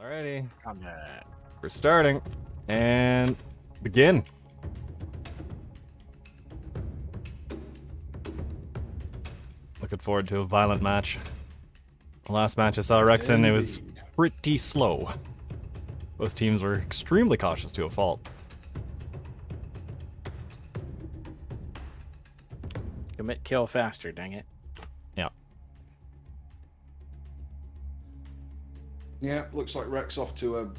Alrighty, Combat. we're starting. And begin. Looking forward to a violent match. The last match I saw Rex in, it was pretty slow. Both teams were extremely cautious to a fault. Commit kill faster, dang it. Yeah. Yeah, looks like Rex off to a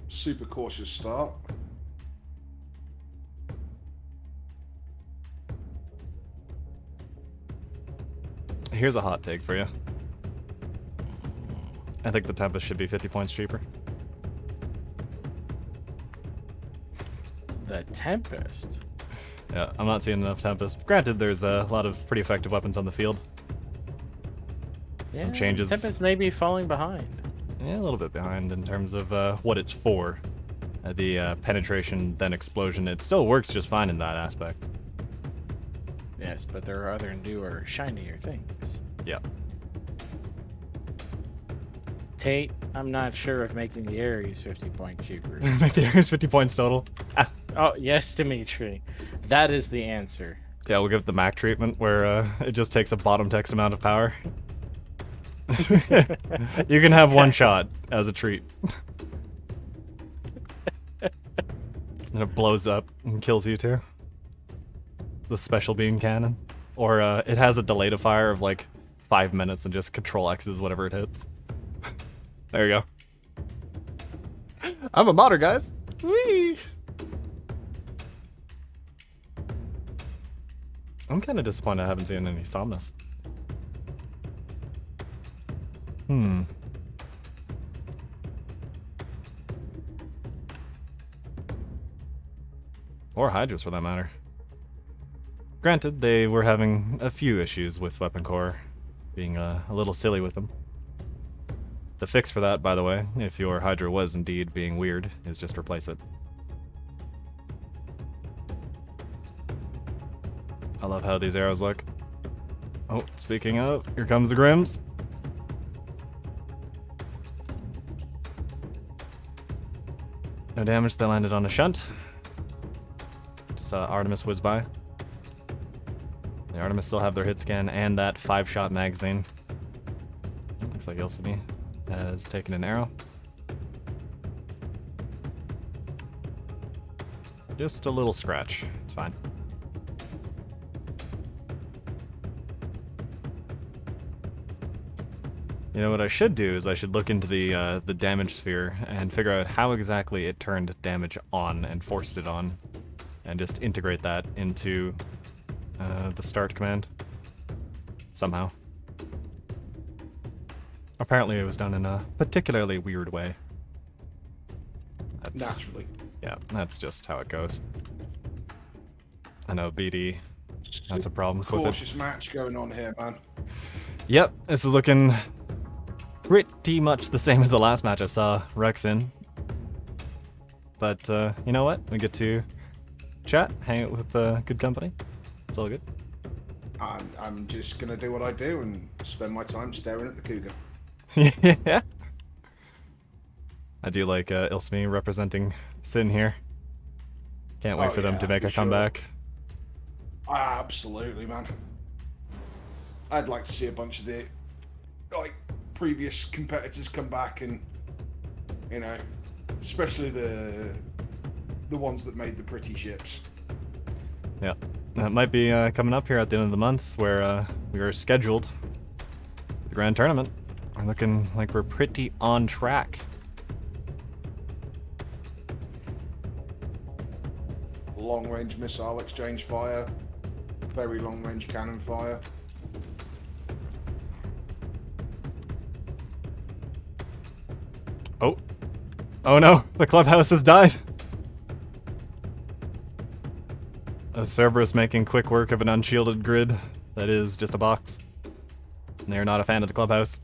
super cautious start. Here's a hot take for you. I think the Tempest should be 50 points cheaper. The Tempest? Yeah, I'm not seeing enough Tempest. Granted, there's a lot of pretty effective weapons on the field. Some changes. Tempest may be falling behind. Yeah, a little bit behind in terms of what it's for. The penetration, then explosion. It still works just fine in that aspect. Yes, but there are other newer, shinier things. Yeah. Tate, I'm not sure if making the Ares 50 point cheaper. Make the Ares 50 points total. Ah. Oh, yes, Dimitri. That is the answer. Yeah, we'll give it the Mac treatment where it just takes a bottom text amount of power. You can have one shot as a treat. And it blows up and kills you too. The special beam cannon. Or it has a delay to fire of like 5 minutes and just control X's whatever it hits. There you go. I'm a modder, guys. Whee! I'm kind of disappointed I haven't seen any Somnus. Or Hydras for that matter. Granted, they were having a few issues with Weapon Core, being a little silly with them. The fix for that, by the way, if your Hydra was indeed being weird, is just replace it. I love how these arrows look. Oh, speaking of, here comes the Grims. No damage, they landed on a shunt. Just saw Artemis whiz by. The Artemis still have their hit scan and that 5-shot magazine. Looks like Ilsini has taken an arrow. Just a little scratch, it's fine. You know what I should do is I should look into the damage sphere and figure out how exactly it turned damage on and forced it on, and just integrate that into the start command somehow. Apparently it was done in a particularly weird way. Naturally. Yeah, that's just how it goes. I know BD had some problems with it. Cautious match going on here, man. Yep, this is looking pretty much the same as the last match I saw Rex in. But you know what? We get to chat, hang out with good company. It's all good. I'm just gonna do what I do and spend my time staring at the cougar. Yeah. I do like Ilsmi representing Sin here. Can't wait for them to make a comeback. Absolutely, man. I'd like to see a bunch of the previous competitors come back, and you know, especially the ones that made the pretty ships. Yeah, that might be coming up here at the end of the month, where we are scheduled for the grand tournament. We're looking like we're pretty on track. Long-range missile exchange fire, very long-range cannon fire. Oh. Oh no, the clubhouse has died. Cerberus making quick work of an unshielded grid that is just a box. And they're not a fan of the clubhouse.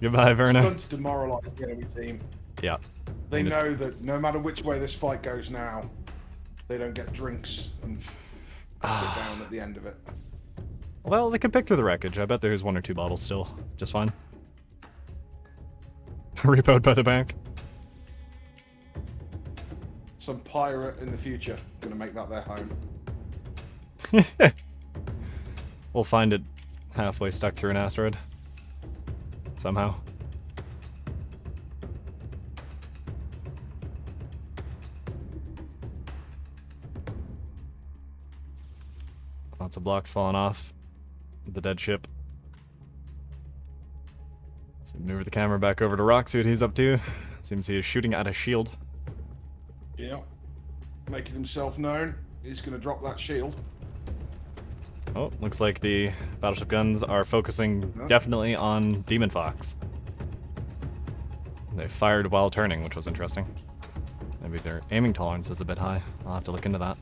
Goodbye, Verna. It's done to demoralize the enemy team. Yeah. They know that no matter which way this fight goes now, they don't get drinks and sit down at the end of it. Well, they could pick through the wreckage. I bet there's 1 or 2 bottles still. Just fine. Repoed by the bank. Some pirate in the future gonna make that their home. We'll find it halfway stuck through an asteroid. Somehow. Lots of blocks falling off the dead ship. So maneuver the camera back over to Rock, see what he's up to. Seems he is shooting at a shield. Yeah. Making himself known. He's gonna drop that shield. Oh, looks like the battleship guns are focusing definitely on Demon Fox. They fired while turning, which was interesting. Maybe their aiming tolerance is a bit high. I'll have to look into that.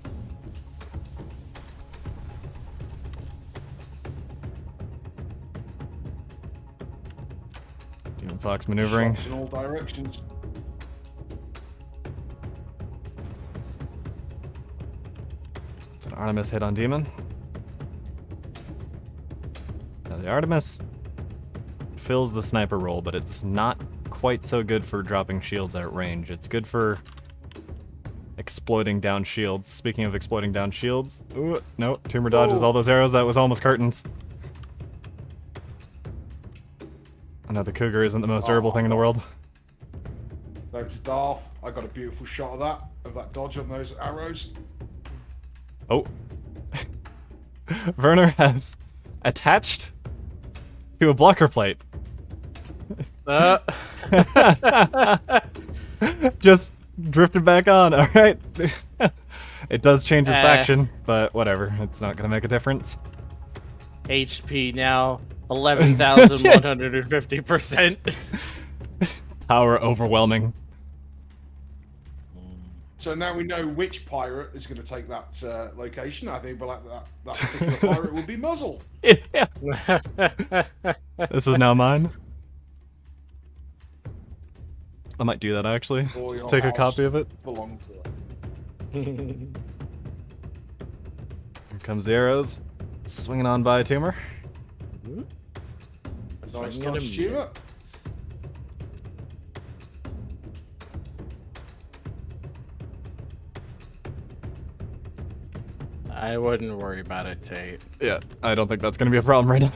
Demon Fox maneuvering. Shots in all directions. It's an Artemis hit on Demon. Now the Artemis fills the sniper role, but it's not quite so good for dropping shields at range. It's good for exploiting down shields. Speaking of exploiting down shields, ooh, no, Tumor dodges all those arrows. That was almost curtains. I know the Cougar isn't the most durable thing in the world. Over to Darth. I got a beautiful shot of that dodge on those arrows. Oh. Werner has attached to a blocker plate. Just drifted back on, alright. It does change his faction, but whatever. It's not going to make a difference. HP now 11,150%. Power overwhelming. So now we know which pirate is going to take that location. I think that particular pirate will be muzzled. Yeah. This is now mine. I might do that actually. Just take a copy of it. Belong to it. Here comes the arrows. Swinging on by Tumor. Nice dodge, Tumor. I wouldn't worry about it, Tate. Yeah, I don't think that's going to be a problem right now.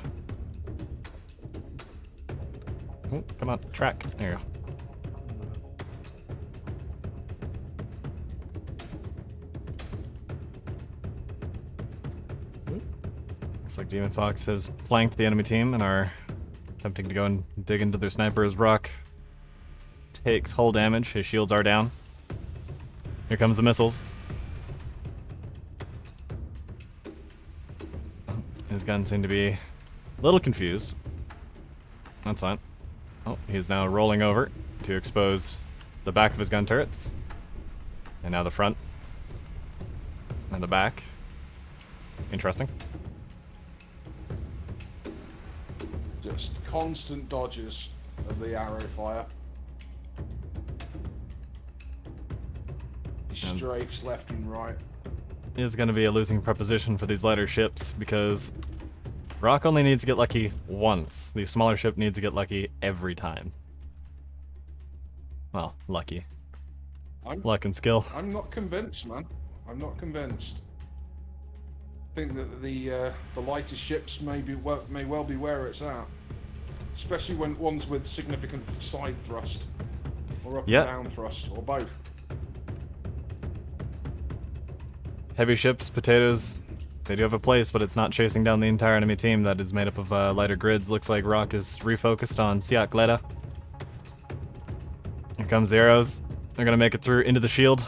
Oh, come on, track. There you go. Looks like Demon Fox has flanked the enemy team and are attempting to go and dig into their sniper as Rock takes hull damage. His shields are down. Here comes the missiles. His guns seem to be a little confused. That's fine. Oh, he's now rolling over to expose the back of his gun turrets. And now the front. And the back. Interesting. Just constant dodges of the arrow fire. He strafes left and right. Is going to be a losing proposition for these lighter ships because Rock only needs to get lucky once. The smaller ship needs to get lucky every time. Well, lucky. Luck and skill. I'm not convinced, man. I'm not convinced. I think that the lighter ships may well be where it's at, especially when ones with significant side thrust or up and down thrust or both. Heavy ships, potatoes, they do have a place, but it's not chasing down the entire enemy team that is made up of lighter grids. Looks like Rock is refocused on Siak Leda. Here comes the arrows. They're going to make it through into the shield.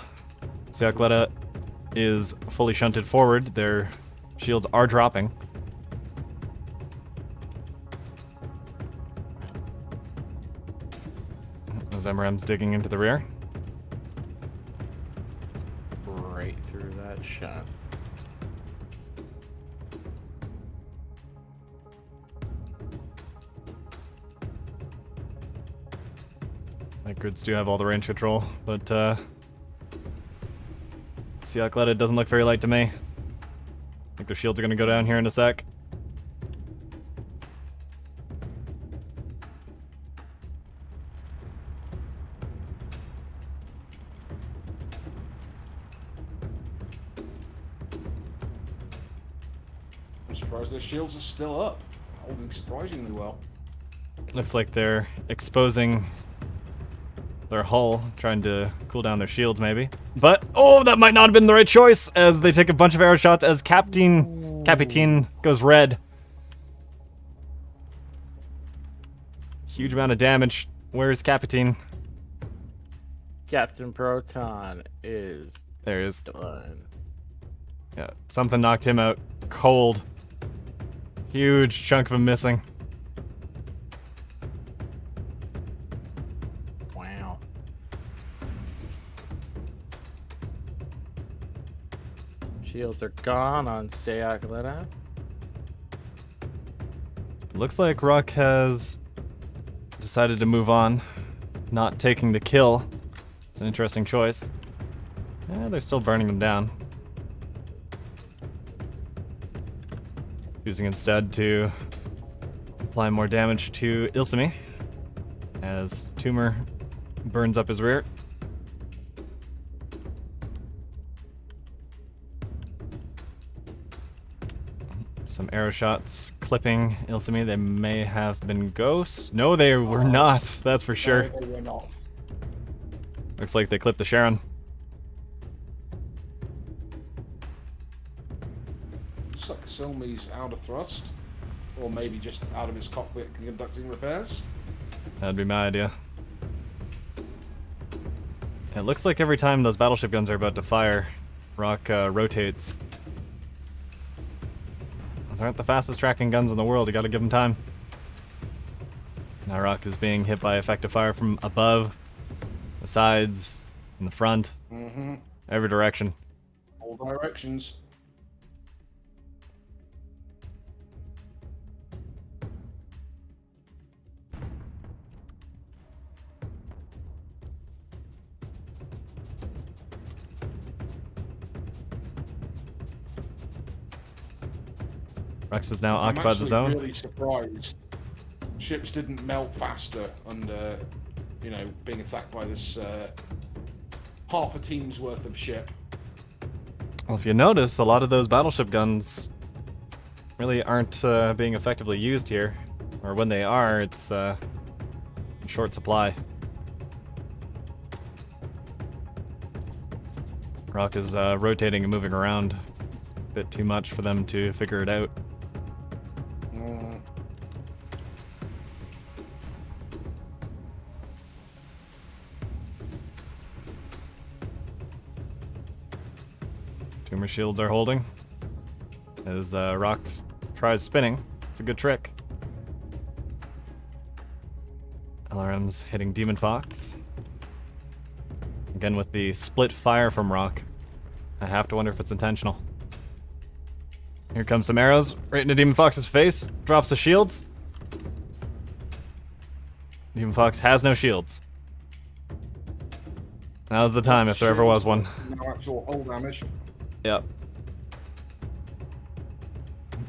Siak Leda is fully shunted forward. Their shields are dropping. As MRM's digging into the rear. Right through that shot. Light grids do have all the range control, but Siak Leda doesn't look very light to me. I think their shields are going to go down here in a sec. surprised their shields are still up. Holding surprisingly well. Looks like they're exposing their hull, trying to cool down their shields maybe. But, oh, that might not have been the right choice as they take a bunch of arrow shots as Capitan goes red. Huge amount of damage. Where's Capitan? Captain Proton is There he is. done. Yeah, something knocked him out cold. Huge chunk of him missing. Wow. Shields are gone on Seagletta. Looks like Ruck has decided to move on, not taking the kill. It's an interesting choice. Yeah, they're still burning them down. Choosing instead to apply more damage to Ilsimi as Tumor burns up his rear. Some arrow shots clipping Ilsimi. They may have been ghosts. No, they were not. That's for sure. No, they were not. Looks like they clipped the Sharon. Looks like Silmi's out of thrust. Or maybe just out of his cockpit conducting repairs. That'd be my idea. It looks like every time those battleship guns are about to fire, Rock rotates. Those aren't the fastest tracking guns in the world. You gotta give them time. Now Rock is being hit by effective fire from above, the sides, and the front. Mm-hmm. Every direction. All directions. Rex has now I'm occupied actually the zone. really surprised ships didn't melt faster under, you know, being attacked by this half a team's worth of ship. Well, if you notice, a lot of those battleship guns really aren't being effectively used here. Or when they are, it's in short supply. Rock is rotating and moving around a bit too much for them to figure it out. Tumor shields are holding. As Rock tries spinning. It's a good trick. LRM's hitting Demon Fox. Again with the split fire from Rock. I have to wonder if it's intentional. Here comes some arrows right into Demon Fox's face. Drops the shields. Demon Fox has no shields. Now's the time if there ever was one. No actual hull damage. Yep.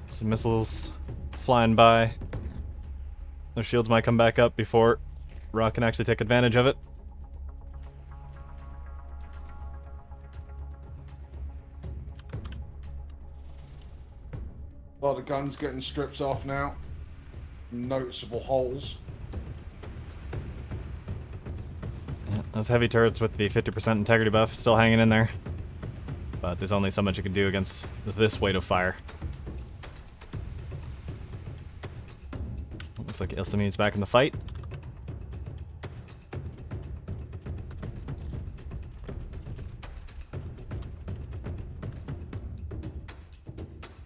Some missiles flying by. Their shields might come back up before Rock can actually take advantage of it. A lot of guns getting strips off now. Noticeable holes. Yeah, those heavy turrets with the 50% integrity buff still hanging in there. But there's only so much you can do against this weight of fire. Looks like Ilsimi's back in the fight.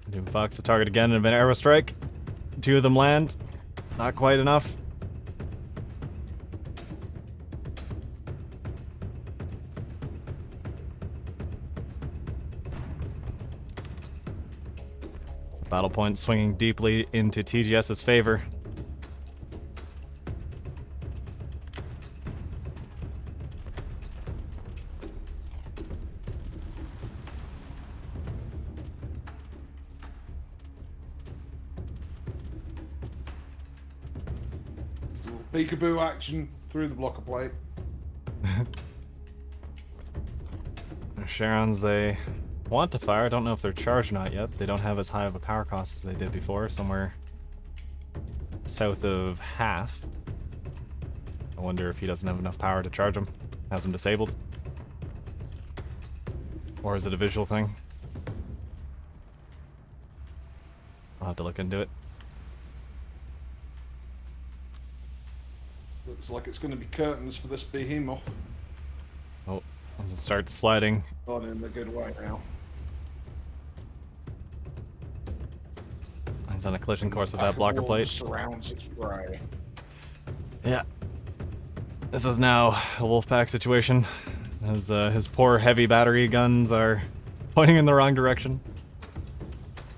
Doom Fox the target again of an arrow strike. Two of them land. Not quite enough. Battle point swinging deeply into TGS's favor. Peekaboo action through the blocker plate. Sharons, they want to fire. I don't know if they're charged or not yet. They don't have as high of a power cost as they did before, somewhere south of half. I wonder if he doesn't have enough power to charge them. Has them disabled. Or is it a visual thing? I'll have to look into it. Looks like it's going to be curtains for this behemoth. Oh, once it starts sliding. Gone in a good way now. He's on a collision course with Back that blocker wall plate. Surrounds its prey. Yeah. This is now a Wolfpack situation, as his poor heavy battery guns are pointing in the wrong direction.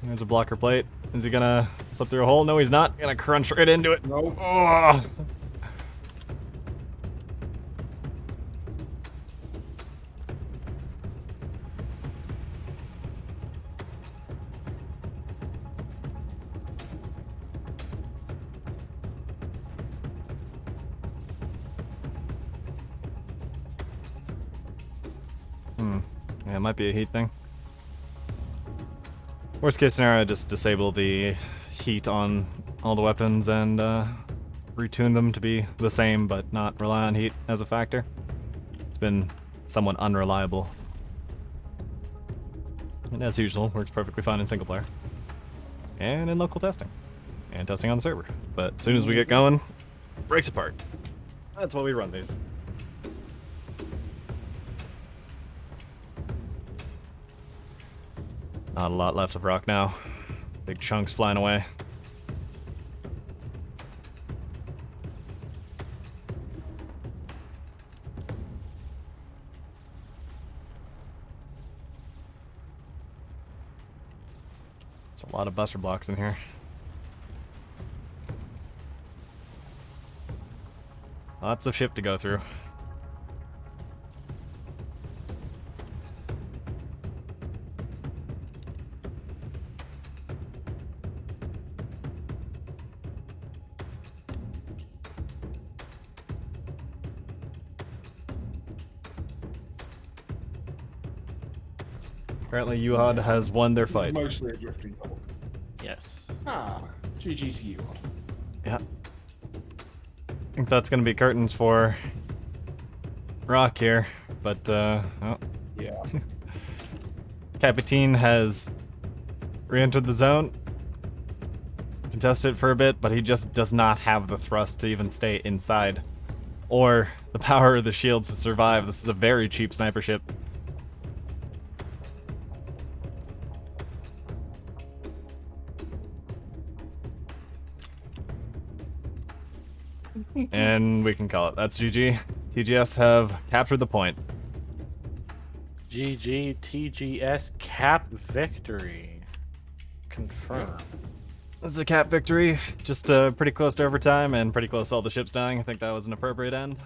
There's a blocker plate. Is he gonna slip through a hole? No, he's not. Gonna crunch right into it. Nope. Oh. Yeah, it might be a heat thing. Worst case scenario, just disable the heat on all the weapons and retune them to be the same, but not rely on heat as a factor. It's been somewhat unreliable. And as usual, works perfectly fine in single player. And in local testing. And testing on the server. But as soon as we get going, breaks apart. That's why we run these. Not a lot left of rock now. Big chunks flying away. There's a lot of buster blocks in here. Lots of ship to go through. Apparently UHOD has won their fight. Mostly a drifting dog. Yes. Ah, GG to you. Yeah. I think that's gonna be curtains for rock here, but oh. Yeah. Capitine has re-entered the zone. Contested for a bit, but he just does not have the thrust to even stay inside. Or the power of the shields to survive. This is a very cheap sniper ship. And we can call it. That's GG. TGS have captured the point. GG TGS cap victory. Confirmed. This is a cap victory. Just pretty close to overtime and pretty close to all the ships dying. I think that was an appropriate end.